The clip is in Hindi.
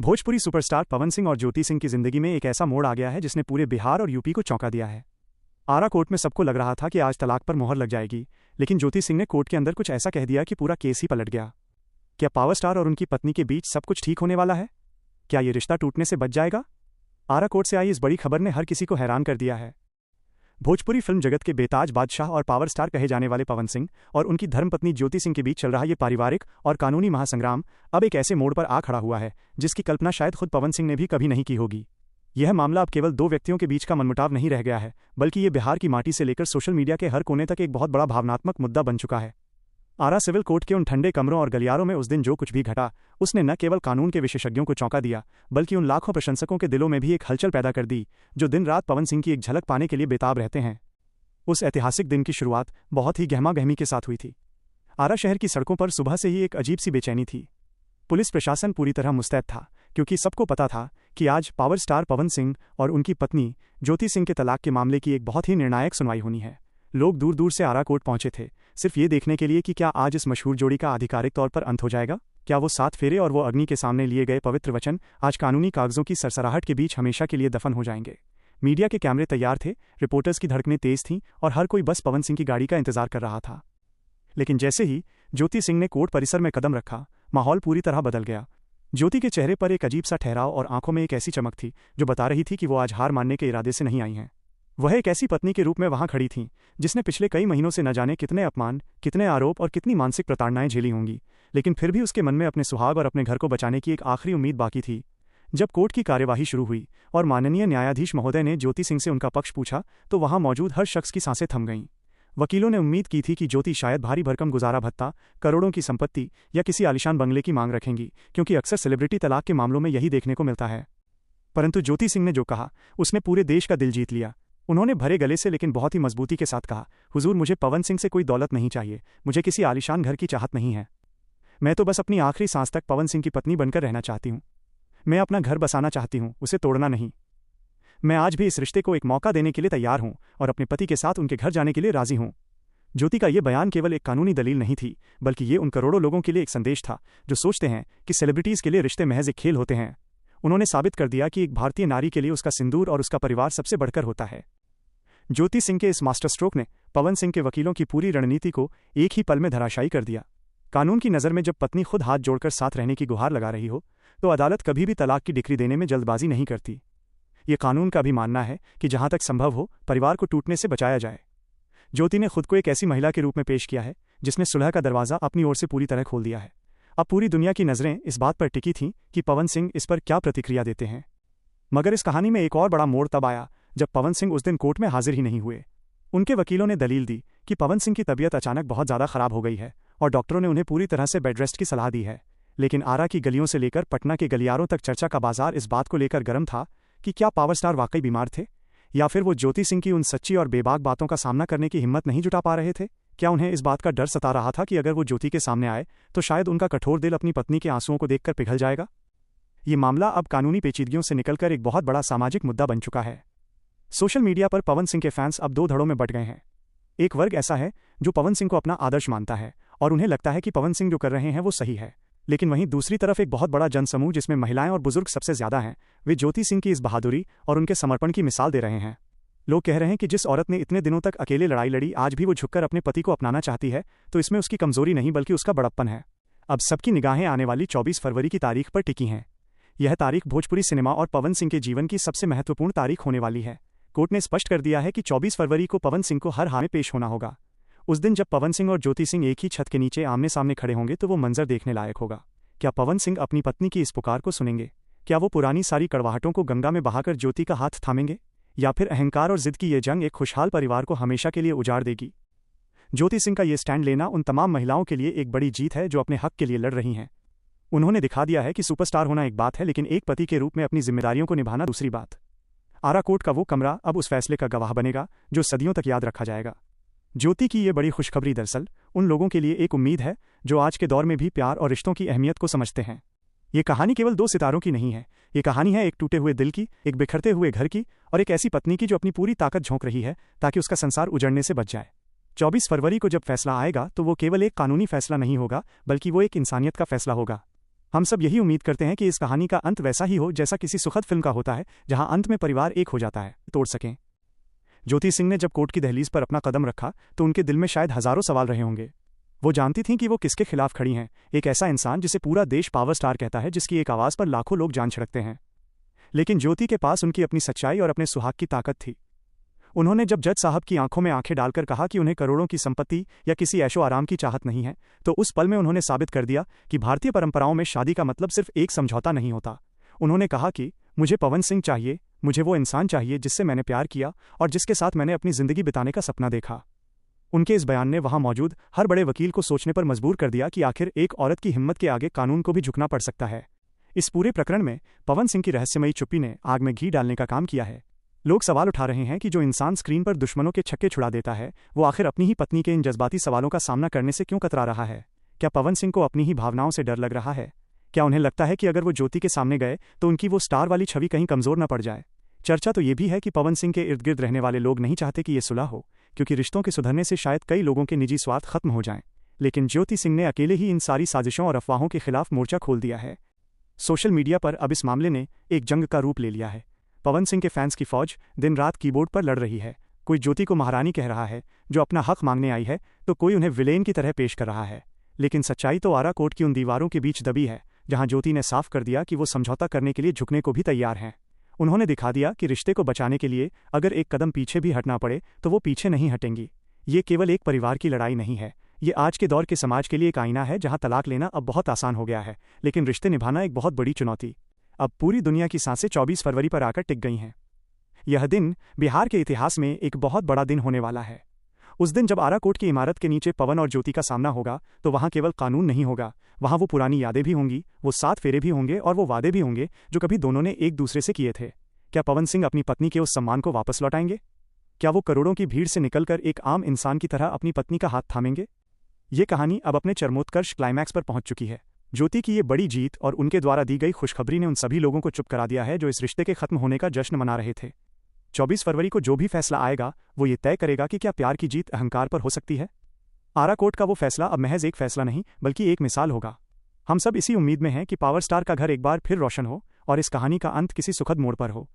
भोजपुरी सुपरस्टार पवन सिंह और ज्योति सिंह की जिंदगी में एक ऐसा मोड़ आ गया है जिसने पूरे बिहार और यूपी को चौंका दिया है। आरा कोर्ट में सबको लग रहा था कि आज तलाक पर मोहर लग जाएगी, लेकिन ज्योति सिंह ने कोर्ट के अंदर कुछ ऐसा कह दिया कि पूरा केस ही पलट गया। क्या पावर स्टार और उनकी पत्नी के बीच सब कुछ ठीक होने वाला है? क्या ये रिश्ता टूटने से बच जाएगा? आरा कोर्ट से आई इस बड़ी खबर ने हर किसी को हैरान कर दिया है। भोजपुरी फिल्म जगत के बेताज बादशाह और पावर स्टार कहे जाने वाले पवन सिंह और उनकी धर्मपत्नी ज्योति सिंह के बीच चल रहा ये पारिवारिक और कानूनी महासंग्राम अब एक ऐसे मोड़ पर आ खड़ा हुआ है जिसकी कल्पना शायद खुद पवन सिंह ने भी कभी नहीं की होगी। यह मामला अब केवल दो व्यक्तियों के बीच का मनमुटाव नहीं रह गया है, बल्कि ये बिहार की माटी से लेकर सोशल मीडिया के हर कोने तक एक बहुत बड़ा भावनात्मक मुद्दा बन चुका है। आरा सिविल कोर्ट के उन ठंडे कमरों और गलियारों में उस दिन जो कुछ भी घटा, उसने न केवल कानून के विशेषज्ञों को चौंका दिया, बल्कि उन लाखों प्रशंसकों के दिलों में भी एक हलचल पैदा कर दी जो दिन रात पवन सिंह की एक झलक पाने के लिए बेताब रहते हैं। उस ऐतिहासिक दिन की शुरुआत बहुत ही गहमा-गहमी के साथ हुई थी। आरा शहर की सड़कों पर सुबह से ही एक अजीब सी बेचैनी थी। पुलिस प्रशासन पूरी तरह मुस्तैद था, क्योंकि सबको पता था कि आज पावर स्टार पवन सिंह और उनकी पत्नी ज्योति सिंह के तलाक के मामले की एक बहुत ही निर्णायक सुनवाई होनी है। लोग दूर दूर से आरा कोर्ट पहुंचे थे, सिर्फ ये देखने के लिए कि क्या आज इस मशहूर जोड़ी का आधिकारिक तौर पर अंत हो जाएगा। क्या वो 7 फेरे और वो अग्नि के सामने लिए गए पवित्र वचन आज कानूनी कागजों की सरसराहट के बीच हमेशा के लिए दफन हो जाएंगे। मीडिया के कैमरे तैयार थे, रिपोर्टर्स की धड़कनें तेज थीं और हर कोई बस पवन सिंह की गाड़ी का इंतजार कर रहा था। लेकिन जैसे ही ज्योति सिंह ने कोर्ट परिसर में कदम रखा, माहौल पूरी तरह बदल गया। ज्योति के चेहरे पर एक अजीब सा ठहराव और आंखों में एक ऐसी चमक थी जो बता रही थी कि वो आज हार मानने के इरादे से नहीं आई हैं। वह एक ऐसी पत्नी के रूप में वहां खड़ी थीं जिसने पिछले कई महीनों से न जाने कितने अपमान, कितने आरोप और कितनी मानसिक प्रताड़नाएं झेली होंगी, लेकिन फिर भी उसके मन में अपने सुहाग और अपने घर को बचाने की एक आखिरी उम्मीद बाकी थी। जब कोर्ट की कार्यवाही शुरू हुई और माननीय न्यायाधीश महोदय ने ज्योति सिंह से उनका पक्ष पूछा, तो वहां मौजूद हर शख्स की सांसें थम गईं। वकीलों ने उम्मीद की थी कि ज्योति शायद भारी भरकम गुजारा भत्ता, करोड़ों की संपत्ति या किसी आलीशान बंगले की मांग रखेंगी, क्योंकि अक्सर सेलिब्रिटी तलाक के मामलों में यही देखने को मिलता है। परंतु ज्योति सिंह ने जो कहा, उसने पूरे देश का दिल जीत लिया। उन्होंने भरे गले से लेकिन बहुत ही मजबूती के साथ कहा, हुजूर, मुझे पवन सिंह से कोई दौलत नहीं चाहिए, मुझे किसी आलीशान घर की चाहत नहीं है। मैं तो बस अपनी आखिरी सांस तक पवन सिंह की पत्नी बनकर रहना चाहती हूँ। मैं अपना घर बसाना चाहती हूँ, उसे तोड़ना नहीं। मैं आज भी इस रिश्ते को एक मौका देने के लिए तैयार हूँ और अपने पति के साथ उनके घर जाने के लिए राजी हूँ। ज्योति का ये बयान केवल एक कानूनी दलील नहीं थी, बल्कि ये उन करोड़ों लोगों के लिए एक संदेश था जो सोचते हैं कि सेलिब्रिटीज के लिए रिश्ते महज एक खेल होते हैं। उन्होंने साबित कर दिया कि एक भारतीय नारी के लिए उसका सिंदूर और उसका परिवार सबसे बढ़कर होता है। ज्योति सिंह के इस मास्टर स्ट्रोक ने पवन सिंह के वकीलों की पूरी रणनीति को एक ही पल में धराशायी कर दिया। कानून की नज़र में जब पत्नी खुद हाथ जोड़कर साथ रहने की गुहार लगा रही हो, तो अदालत कभी भी तलाक की डिक्री देने में जल्दबाजी नहीं करती। ये कानून का भी मानना है कि जहां तक संभव हो, परिवार को टूटने से बचाया जाए। ज्योति ने खुद को एक ऐसी महिला के रूप में पेश किया है जिसने सुलह का दरवाज़ा अपनी ओर से पूरी तरह खोल दिया है। अब पूरी दुनिया की नज़रें इस बात पर टिकी थीं कि पवन सिंह इस पर क्या प्रतिक्रिया देते हैं। मगर इस कहानी में एक और बड़ा मोड़ तब आया जब पवन सिंह उस दिन कोर्ट में हाजिर ही नहीं हुए। उनके वकीलों ने दलील दी कि पवन सिंह की तबीयत अचानक बहुत ज़्यादा खराब हो गई है और डॉक्टरों ने उन्हें पूरी तरह से बेड रेस्ट की सलाह दी है। लेकिन आरा की गलियों से लेकर पटना के गलियारों तक चर्चा का बाजार इस बात को लेकर गर्म था कि क्या पावर स्टार वाकई बीमार थे, या फिर वो ज्योति सिंह की उन सच्ची और बेबाक बातों का सामना करने की हिम्मत नहीं जुटा पा रहे थे। क्या उन्हें इस बात का डर सता रहा था कि अगर वो ज्योति के सामने आए तो शायद उनका कठोर दिल अपनी पत्नी के आंसुओं को देखकर पिघल जाएगा। ये मामला अब कानूनी पेचीदगियों से निकलकर एक बहुत बड़ा सामाजिक मुद्दा बन चुका है। सोशल मीडिया पर पवन सिंह के फैंस अब 2 धड़ों में बंट गए हैं। एक वर्ग ऐसा है जो पवन सिंह को अपना आदर्श मानता है और उन्हें लगता है कि पवन सिंह जो कर रहे हैं वो सही है, लेकिन वहीं दूसरी तरफ एक बहुत बड़ा जनसमूह जिसमें महिलाएं और बुजुर्ग सबसे ज्यादा हैं, वे ज्योति सिंह की इस बहादुरी और उनके समर्पण की मिसाल दे रहे हैं। लोग कह रहे हैं कि जिस औरत ने इतने दिनों तक अकेले लड़ाई लड़ी, आज भी वो झुककर अपने पति को अपनाना चाहती है, तो इसमें उसकी कमजोरी नहीं बल्कि उसका बड़प्पन है। अब सबकी निगाहें आने वाली 24 फरवरी की तारीख पर टिकी हैं। यह तारीख भोजपुरी सिनेमा और पवन सिंह के जीवन की सबसे महत्वपूर्ण तारीख होने वाली है। कोर्ट ने स्पष्ट कर दिया है कि 24 फरवरी को पवन सिंह को हर हाल में पेश होना होगा। उस दिन जब पवन सिंह और ज्योति सिंह एक ही छत के नीचे आमने सामने खड़े होंगे तो वो मंजर देखने लायक होगा। क्या पवन सिंह अपनी पत्नी की इस पुकार को सुनेंगे? क्या वो पुरानी सारी कड़वाहटों को गंगा में बहाकर ज्योति का हाथ थामेंगे, या फिर अहंकार और जिद की ये जंग एक खुशहाल परिवार को हमेशा के लिए उजाड़ देगी? ज्योति सिंह का ये स्टैंड लेना उन तमाम महिलाओं के लिए एक बड़ी जीत है जो अपने हक के लिए लड़ रही हैं। उन्होंने दिखा दिया है कि सुपरस्टार होना एक बात है, लेकिन एक पति के रूप में अपनी जिम्मेदारियों को निभाना दूसरी बात। आरा कोर्ट का वो कमरा अब उस फैसले का गवाह बनेगा जो सदियों तक याद रखा जाएगा। ज्योति की ये बड़ी खुशखबरी दरअसल उन लोगों के लिए एक उम्मीद है जो आज के दौर में भी प्यार और रिश्तों की अहमियत को समझते हैं। ये कहानी केवल 2 सितारों की नहीं है, ये कहानी है एक टूटे हुए दिल की, एक बिखरते हुए घर की और एक ऐसी पत्नी की जो अपनी पूरी ताकत झोंक रही है ताकि उसका संसार उजड़ने से बच जाए। 24 फरवरी को जब फैसला आएगा तो वो केवल एक कानूनी फैसला नहीं होगा, बल्कि वो एक इंसानियत का फैसला होगा। हम सब यही उम्मीद करते हैं कि इस कहानी का अंत वैसा ही हो जैसा किसी सुखद फिल्म का होता है, जहां अंत में परिवार एक हो जाता है, तोड़ सकें। ज्योति सिंह ने जब कोर्ट की दहलीज पर अपना कदम रखा तो उनके दिल में शायद हजारों सवाल रहे होंगे। वो जानती थीं कि वो किसके खिलाफ खड़ी हैं, एक ऐसा इंसान जिसे पूरा देश पावर स्टार कहता है, जिसकी एक आवाज पर लाखों लोग जान छिड़कते हैं। लेकिन ज्योति के पास उनकी अपनी सच्चाई और अपने सुहाग की ताकत थी। उन्होंने जब जज साहब की आंखों में आंखें डालकर कहा कि उन्हें करोड़ों की संपत्ति या किसी ऐशो आराम की चाहत नहीं है, तो उस पल में उन्होंने साबित कर दिया कि भारतीय परंपराओं में शादी का मतलब सिर्फ एक समझौता नहीं होता। उन्होंने कहा कि मुझे पवन सिंह चाहिए, मुझे वो इंसान चाहिए जिससे मैंने प्यार किया और जिसके साथ मैंने अपनी जिंदगी बिताने का सपना देखा। उनके इस बयान ने वहां मौजूद हर बड़े वकील को सोचने पर मजबूर कर दिया कि आखिर एक औरत की हिम्मत के आगे कानून को भी झुकना पड़ सकता है। इस पूरे प्रकरण में पवन सिंह की रहस्यमयी चुप्पी ने आग में घी डालने का काम किया है। लोग सवाल उठा रहे हैं कि जो इंसान स्क्रीन पर दुश्मनों के छक्के छुड़ा देता है, वो आखिर अपनी ही पत्नी के इन जज्बाती सवालों का सामना करने से क्यों कतरा रहा है? क्या पवन सिंह को अपनी ही भावनाओं से डर लग रहा है? क्या उन्हें लगता है कि अगर वो ज्योति के सामने गए तो उनकी वो स्टार वाली छवि कहीं कमजोर न पड़ जाए? चर्चा तो ये भी है कि पवन सिंह के इर्द गिर्द रहने वाले लोग नहीं चाहते कि ये सुलह हो, क्योंकि रिश्तों के सुधरने से शायद कई लोगों के निजी स्वार्थ खत्म हो जाएं। लेकिन ज्योति सिंह ने अकेले ही इन सारी साजिशों और अफवाहों के खिलाफ मोर्चा खोल दिया है। सोशल मीडिया पर अब इस मामले ने एक जंग का रूप ले लिया है। पवन सिंह के फैंस की फौज दिन रात कीबोर्ड पर लड़ रही है। कोई ज्योति को महारानी कह रहा है जो अपना हक मांगने आई है, तो कोई उन्हें विलेन की तरह पेश कर रहा है। लेकिन सच्चाई तो आरा कोर्ट की उन दीवारों के बीच दबी है, जहां ज्योति ने साफ कर दिया कि वो समझौता करने के लिए झुकने को भी तैयार हैं। उन्होंने दिखा दिया कि रिश्ते को बचाने के लिए अगर एक कदम पीछे भी हटना पड़े तो वो पीछे नहीं हटेंगी। ये केवल एक परिवार की लड़ाई नहीं है, ये आज के दौर के समाज के लिए एक आईना है, जहां तलाक लेना अब बहुत आसान हो गया है, लेकिन रिश्ते निभाना एक बहुत बड़ी चुनौती। अब पूरी दुनिया की सांसें 24 फरवरी पर आकर टिक गई हैं। यह दिन बिहार के इतिहास में एक बहुत बड़ा दिन होने वाला है। उस दिन जब आरा कोर्ट की इमारत के नीचे पवन और ज्योति का सामना होगा, तो वहां केवल कानून नहीं होगा, वहां वो पुरानी यादें भी होंगी, वो 7 फेरे भी होंगे और वो वादे भी होंगे जो कभी दोनों ने एक दूसरे से किए थे। क्या पवन सिंह अपनी पत्नी के उस सम्मान को वापस लौटाएंगे? क्या वो करोड़ों की भीड़ से निकलकर एक आम इंसान की तरह अपनी पत्नी का हाथ थामेंगे? ये कहानी अब अपने चरमोत्कर्ष क्लाइमैक्स पर पहुंच चुकी है। ज्योति की ये बड़ी जीत और उनके द्वारा दी गई खुशखबरी ने उन सभी लोगों को चुप करा दिया है जो इस रिश्ते के खत्म होने का जश्न मना रहे थे। 24 फरवरी को जो भी फैसला आएगा, वो ये तय करेगा कि क्या प्यार की जीत अहंकार पर हो सकती है। आरा कोर्ट का वो फैसला अब महज एक फैसला नहीं, बल्कि एक मिसाल होगा। हम सब इसी उम्मीद में हैं कि पावर स्टार का घर एक बार फिर रोशन हो और इस कहानी का अंत किसी सुखद मोड़ पर हो।